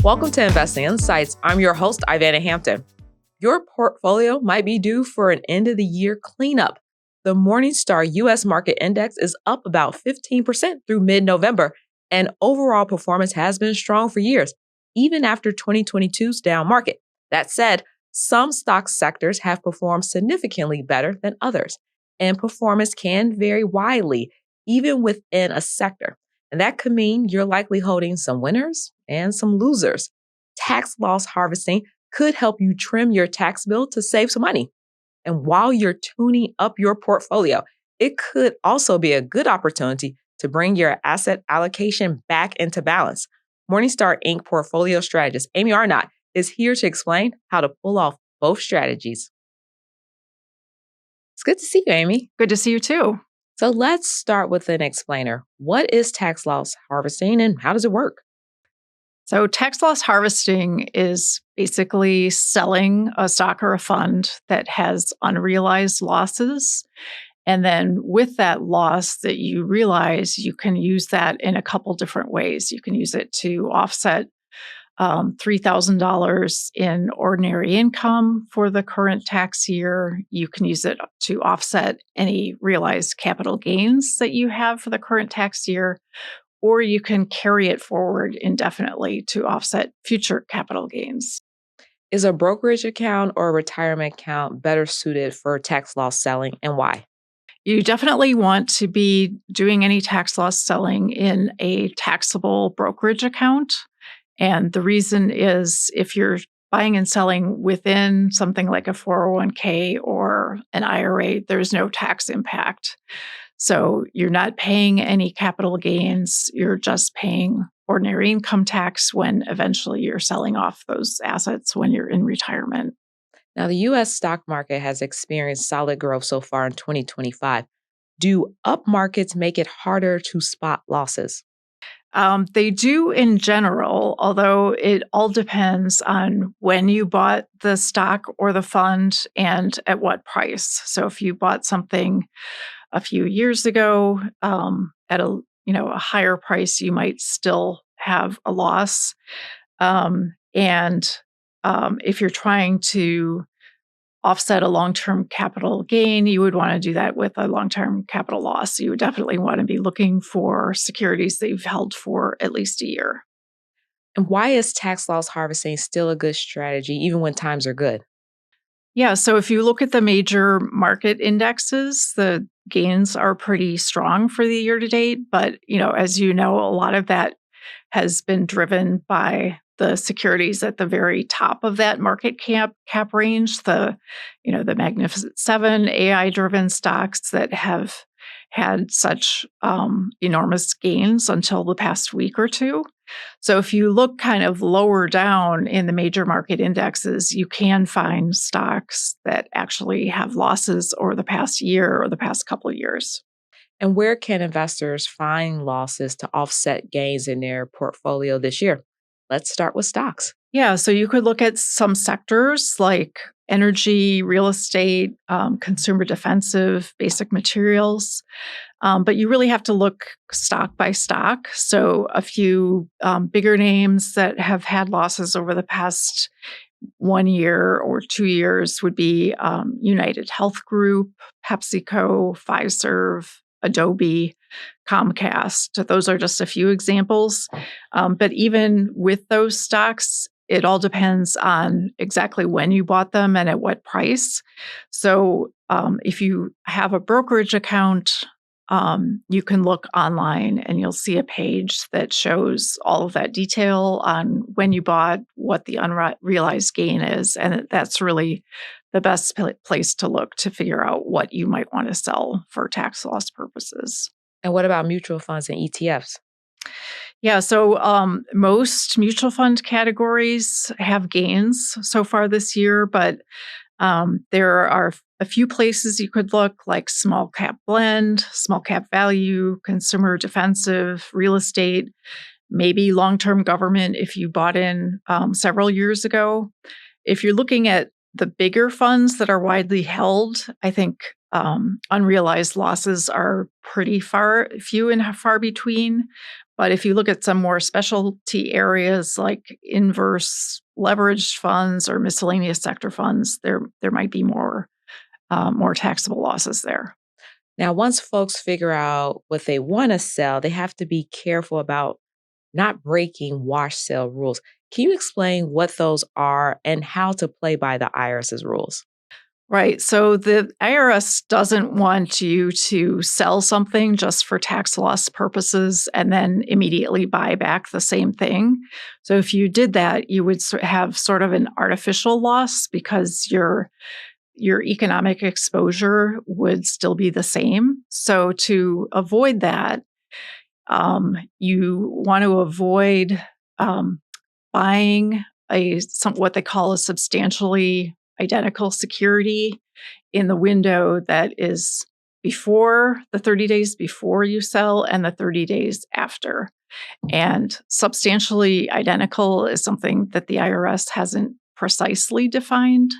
Welcome to Investing Insights. I'm your host, Ivana Hampton. Your portfolio might be due for an end-of-the-year cleanup. The Morningstar US Market Index is up about 15% through mid-November, and overall performance has been strong for years, even after 2022's down market. That said, some stock sectors have performed significantly better than others, and performance can vary widely, even within a sector. And that could mean you're likely holding some winners and some losers. Tax loss harvesting could help you trim your tax bill to save some money. And while you're tuning up your portfolio, it could also be a good opportunity to bring your asset allocation back into balance. Morningstar Inc. portfolio strategist Amy Arnott is here to explain how to pull off both strategies. It's good to see you, Amy. Good to see you too. So let's start with an explainer. What is tax loss harvesting and how does it work? So tax loss harvesting is basically selling a stock or a fund that has unrealized losses. And then with that loss that you realize, you can use that in a couple different ways. You can use it to offset $3,000 in ordinary income for the current tax year. You can use it to offset any realized capital gains that you have for the current tax year, or you can carry it forward indefinitely to offset future capital gains. Is a brokerage account or a retirement account better suited for tax loss selling, and why? You definitely want to be doing any tax loss selling in a taxable brokerage account. And the reason is if you're buying and selling within something like a 401k or an IRA, there's no tax impact. So you're not paying any capital gains. You're just paying ordinary income tax when eventually you're selling off those assets when you're in retirement. Now, the U.S. stock market has experienced solid growth so far in 2025. Do up markets make it harder to spot losses? They do in general, although it all depends on when you bought the stock or the fund and at what price. So if you bought something a few years ago at a higher price, you might still have a loss. If you're trying to offset a long-term capital gain, you would want to do that with a long-term capital loss. You would definitely want to be looking for securities that you've held for at least a year. And why is tax loss harvesting still a good strategy, even when times are good? Yeah, so if you look at the major market indexes, the gains are pretty strong for the year to date. But, as you know, a lot of that has been driven by the securities at the very top of that market cap range, the Magnificent Seven, AI-driven stocks that have had such enormous gains until the past week or two. So if you look kind of lower down in the major market indexes, you can find stocks that actually have losses over the past year or the past couple of years. And where can investors find losses to offset gains in their portfolio this year? Let's start with stocks. Yeah, so you could look at some sectors like energy, real estate, consumer defensive, basic materials. But you really have to look stock by stock. So a few bigger names that have had losses over the past 1 year or 2 years would be United Health Group, PepsiCo, Fiserv, Adobe, Comcast. Those are just a few examples. But even with those stocks, it all depends on exactly when you bought them and at what price. So if you have a brokerage account, you can look online and you'll see a page that shows all of that detail on when you bought, what the unrealized gain is. And that's really the best place to look to figure out what you might want to sell for tax loss purposes. And what about mutual funds and ETFs? Yeah, so most mutual fund categories have gains so far this year, but there are a few places you could look, like small cap blend, small cap value, consumer defensive, real estate, maybe long-term government if you bought in several years ago. If you're looking at the bigger funds that are widely held, I think unrealized losses are pretty few and far between. But if you look at some more specialty areas like inverse leveraged funds or miscellaneous sector funds, there might be more taxable losses there. Now, once folks figure out what they want to sell, they have to be careful about not breaking wash sale rules. Can you explain what those are and how to play by the IRS's rules? Right. So the IRS doesn't want you to sell something just for tax loss purposes and then immediately buy back the same thing. So if you did that, you would have sort of an artificial loss because your economic exposure would still be the same. So to avoid that, you want to avoid buying what they call a substantially identical security in the window that is before the 30 days before you sell and the 30 days after. And substantially identical is something that the IRS hasn't precisely defined.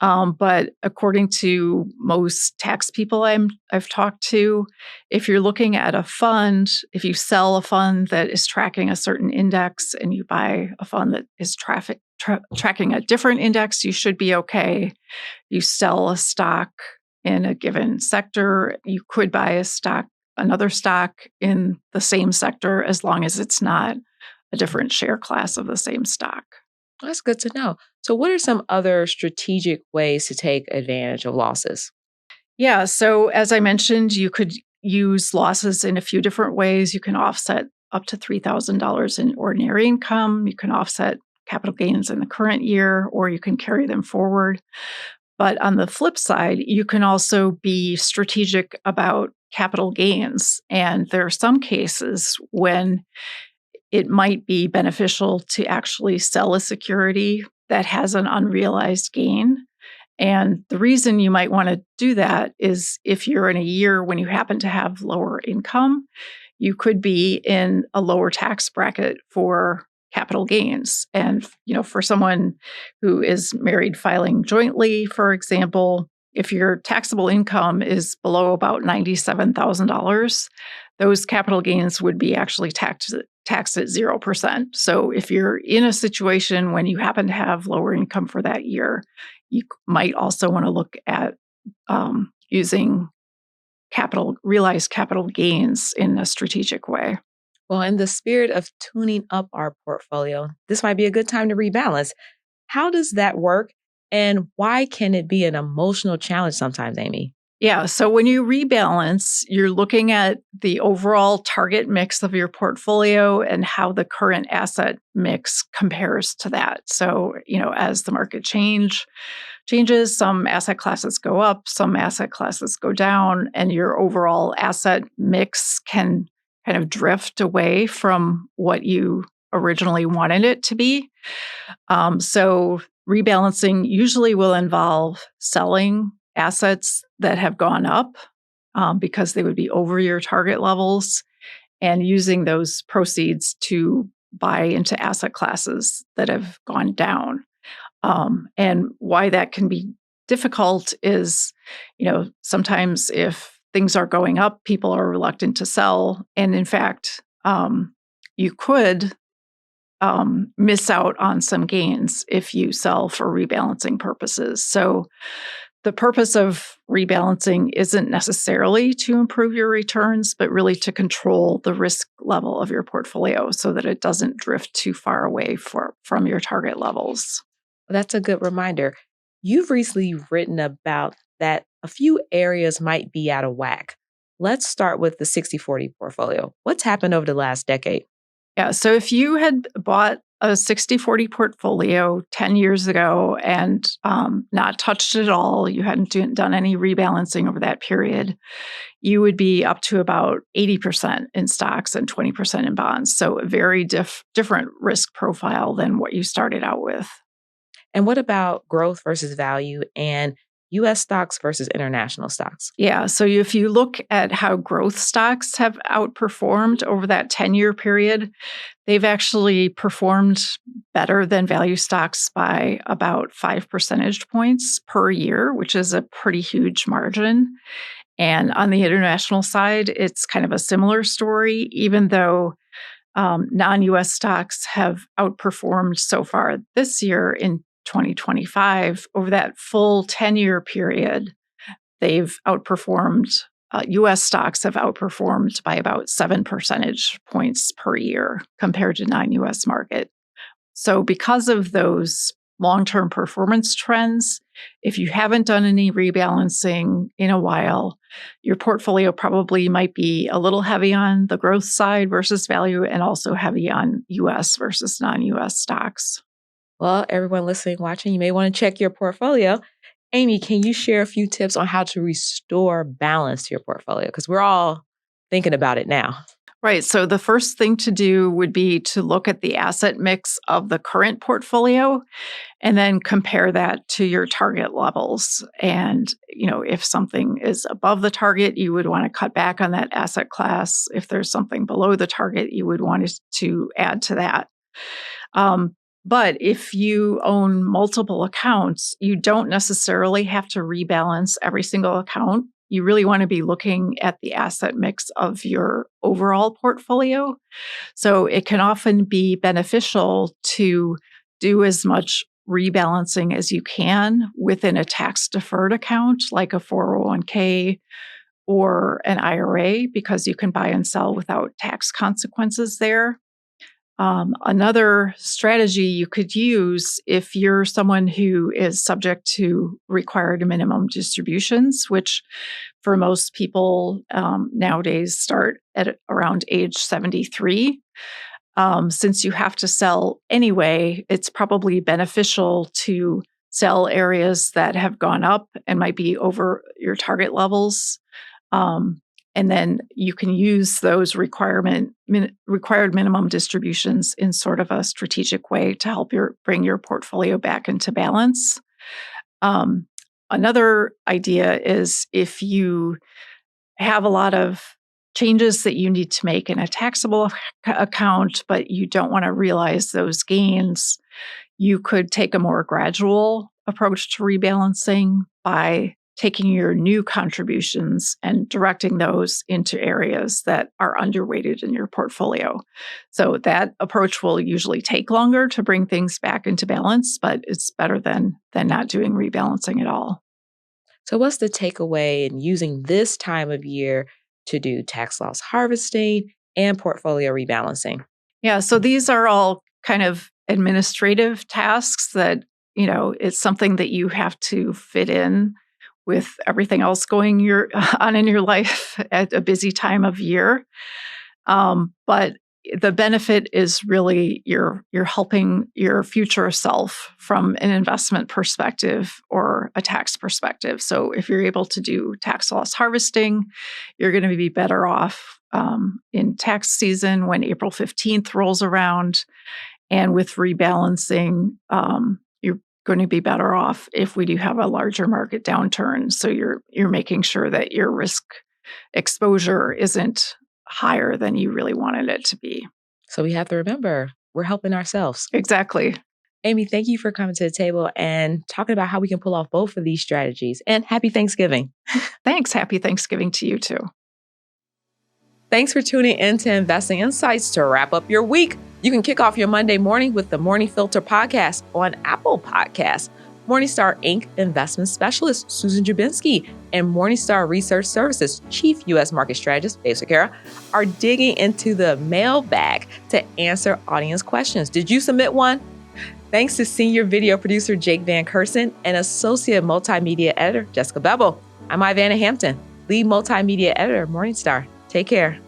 But according to most tax people I've talked to, if you're looking at a fund, if you sell a fund that is tracking a certain index and you buy a fund that is tracking a different index, you should be okay. You sell a stock in a given sector, you could buy another stock in the same sector as long as it's not a different share class of the same stock. That's good to know. So, what are some other strategic ways to take advantage of losses? Yeah. So, as I mentioned, you could use losses in a few different ways. You can offset up to $3,000 in ordinary income. You can offset capital gains in the current year, or you can carry them forward. But on the flip side, you can also be strategic about capital gains. And there are some cases when it might be beneficial to actually sell a security that has an unrealized gain. And the reason you might want to do that is if you're in a year when you happen to have lower income, you could be in a lower tax bracket for capital gains. And, for someone who is married filing jointly, for example, if your taxable income is below about $97,000, those capital gains would be actually taxed at 0%. So if you're in a situation when you happen to have lower income for that year, you might also want to look at using realized capital gains in a strategic way. Well, in the spirit of tuning up our portfolio, this might be a good time to rebalance. How does that work? And why can it be an emotional challenge sometimes, Amy? Yeah. So when you rebalance, you're looking at the overall target mix of your portfolio and how the current asset mix compares to that. So, as the market changes, some asset classes go up, some asset classes go down, and your overall asset mix can kind of drift away from what you originally wanted it to be. So rebalancing usually will involve selling assets that have gone up because they would be over your target levels and using those proceeds to buy into asset classes that have gone down. And why that can be difficult is, sometimes if things are going up, people are reluctant to sell. And in fact, you could miss out on some gains if you sell for rebalancing purposes. So the purpose of rebalancing isn't necessarily to improve your returns, but really to control the risk level of your portfolio so that it doesn't drift too far away from your target levels. Well, that's a good reminder. You've recently written about that a few areas might be out of whack. Let's start with the 60/40 portfolio. What's happened over the last decade? Yeah. So if you had bought a 60/40 portfolio 10 years ago and not touched it at all, you hadn't done any rebalancing over that period, you would be up to about 80% in stocks and 20% in bonds. So a very different risk profile than what you started out with. And what about growth versus value and US stocks versus international stocks? Yeah. So if you look at how growth stocks have outperformed over that 10-year period, they've actually performed better than value stocks by about 5 percentage points per year, which is a pretty huge margin. And on the international side, it's kind of a similar story, even though non-US stocks have outperformed so far this year in 2025. Over that full 10-year period, they've outperformed, US stocks have outperformed by about 7 percentage points per year compared to non-US market. So because of those long-term performance trends, if you haven't done any rebalancing in a while, your portfolio probably might be a little heavy on the growth side versus value and also heavy on US versus non-US stocks. Well, everyone listening, watching, you may want to check your portfolio. Amy, can you share a few tips on how to restore balance to your portfolio? Because we're all thinking about it now. Right. So the first thing to do would be to look at the asset mix of the current portfolio and then compare that to your target levels. And, if something is above the target, you would want to cut back on that asset class. If there's something below the target, you would want to add to that. But if you own multiple accounts, you don't necessarily have to rebalance every single account. You really want to be looking at the asset mix of your overall portfolio. So it can often be beneficial to do as much rebalancing as you can within a tax-deferred account, like a 401k or an IRA, because you can buy and sell without tax consequences there. Another strategy you could use if you're someone who is subject to required minimum distributions, which for most people nowadays start at around age 73. Since you have to sell anyway, it's probably beneficial to sell areas that have gone up and might be over your target levels. And then you can use those required minimum distributions in sort of a strategic way to help bring your portfolio back into balance. Another idea is if you have a lot of changes that you need to make in a taxable account, but you don't want to realize those gains, you could take a more gradual approach to rebalancing by taking your new contributions and directing those into areas that are underweighted in your portfolio. So that approach will usually take longer to bring things back into balance, but it's better than not doing rebalancing at all. So what's the takeaway in using this time of year to do tax loss harvesting and portfolio rebalancing? Yeah, so these are all kind of administrative tasks that, it's something that you have to fit in with everything else going on in your life at a busy time of year. But the benefit is really you're helping your future self from an investment perspective or a tax perspective. So if you're able to do tax loss harvesting, you're going to be better off in tax season when April 15th rolls around. And with rebalancing, you're going to be better off if we do have a larger market downturn. So you're making sure that your risk exposure isn't higher than you really wanted it to be. So we have to remember, we're helping ourselves. Exactly. Amy, thank you for coming to the table and talking about how we can pull off both of these strategies. And happy Thanksgiving. Thanks. Happy Thanksgiving to you too. Thanks for tuning in to Investing Insights. To wrap up your week, you can kick off your Monday morning with the Morning Filter podcast on Apple Podcasts. Morningstar Inc. investment specialist Susan Jabinski and Morningstar Research Services Chief U.S. Market Strategist Dave Sequeira are digging into the mailbag to answer audience questions. Did you submit one? Thanks to Senior Video Producer Jake Van Kersen and Associate Multimedia Editor Jessica Bevel. I'm Ivana Hampton, Lead Multimedia Editor Morningstar. Take care.